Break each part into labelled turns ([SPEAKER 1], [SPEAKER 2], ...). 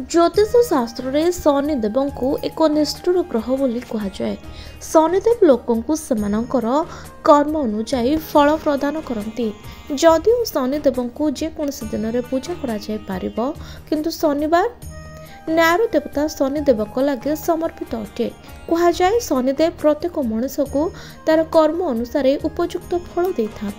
[SPEAKER 1] ज्योतिष शास्त्र में शनिदेव को एक निष्ठुर ग्रह बोली कहुए। शनिदेव लोक सेमानकर कर्म अनुजाई फल प्रदान करती। जदिओ शनिदेव को जेकोसी दिन में पूजा कर किंतु शनिवार न्यायर देवता शनिदेव लगे समर्पित अटे। कहुए शनिदेव प्रत्येक मनुष्य को तार कर्म अनुसार उपयुक्त फल देता।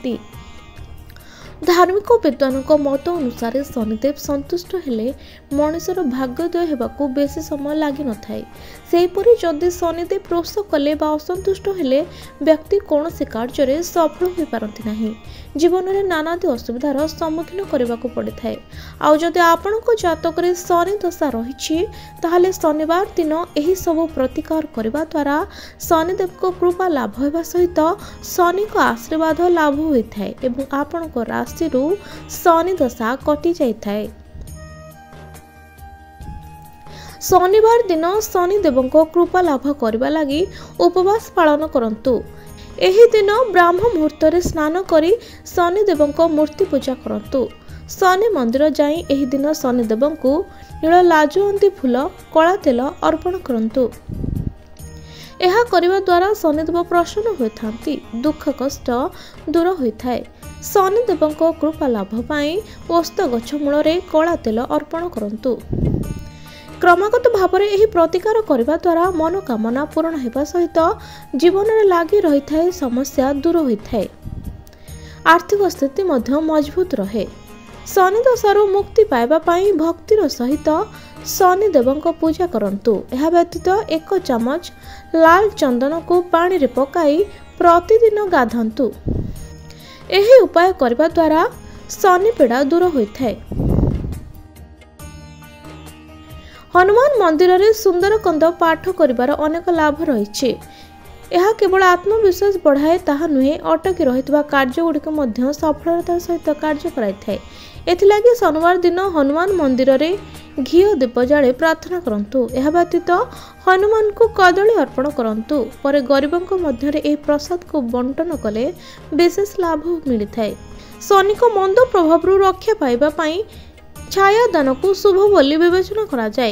[SPEAKER 1] धार्मिक विद्वानों मत अनुसार शनिदेव संतुष्ट हेले मनुष्यर भाग्योदय होगाकू बेसी समय लगी न थाए। सेहीपरि जदि शनिदेव रोष कले बा असंतुष्ट हेले व्यक्ति कौन से कार्य सफल हो पारती नहीं। जीवन में नानादी असुविधार सम्मुखीन करने पड़े थाए। आउ जदि आपणक जातक शनि दशा रही ताहले शनिवार दिन यही सब प्रतिकार करने द्वारा शनिदेव को कृपा लाभ होगा सहित शनि को आशीर्वाद लाभ होता है एवं आपणक राशि शनि दशा कटि जाए। शनिवार दिन शनिदेव कृपा लाभ करने लगी उपवास पालन करंतु। एही दिन ब्राह्म मुहूर्त स्नान करी शनिदेव मूर्ति पूजा करंतु। शनि मंदिर जाई एही दिन शनिदेव को नील लाजवंती फूल कला तेल अर्पण करंतु। यह करने द्वारा शनिदेव प्रसन्न होती, दुख कष्ट दूर होता है। शनिदेव कृपा लाभ पाई ओस्त गछ मूल कला तेल अर्पण करंतु। क्रमागत भाव में यह प्रतिकार करने द्वारा मनोकामना पूर्ण होगा सहित जीवन में लगी रही है समस्या दूर होता है। आर्थिक स्थिति मजबूत रहे। शनि दशारू मुक्ति पाइबापी भक्तिर सहित शनिदेव पूजा करंतु। यह व्यतीत 1 चामच लाल चंदन को पानी रे पकाई प्रतिदिन गाधंतु। यही उपाय करने द्वारा शनि पीड़ा दूर होता है। हनुमान मंदिर रे सुंदर कंद पाठ करिवार अनेक लाभ रही। यह केवल आत्मविश्वास बढ़ाए ताहा नुहे, अटकी रही कार्य सफलता सहित कार्य कराए। एथिलागी शनिवार दिन हनुमान मंदिर रे घी दीप जाले प्रार्थना करंतु। यह व्यतीत हनुमान को कदली अर्पण करंतु। पर गरीबों मध्य ए प्रसाद को बंटन कले विशेष लाभ मिलता है। शनि को मंद प्रभाव रक्षा पाइबा पई छाया दान को शुभ बोली विवेचना करा जाए।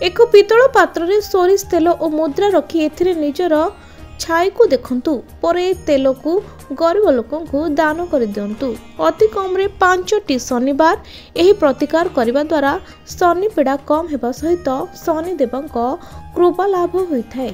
[SPEAKER 1] एक पितल पात्र रे सोरिष तेल और मुद्रा रखी एथिरे निजर छाई को देखंतु। पर ए तेल को गरीब लोकों को दान कर दियंतु। अति कम रे 5टी शनिवार यही प्रतिकार करने द्वारा शनि पीड़ा कम होगा सहित शनिदेव कृपा लाभ होता है।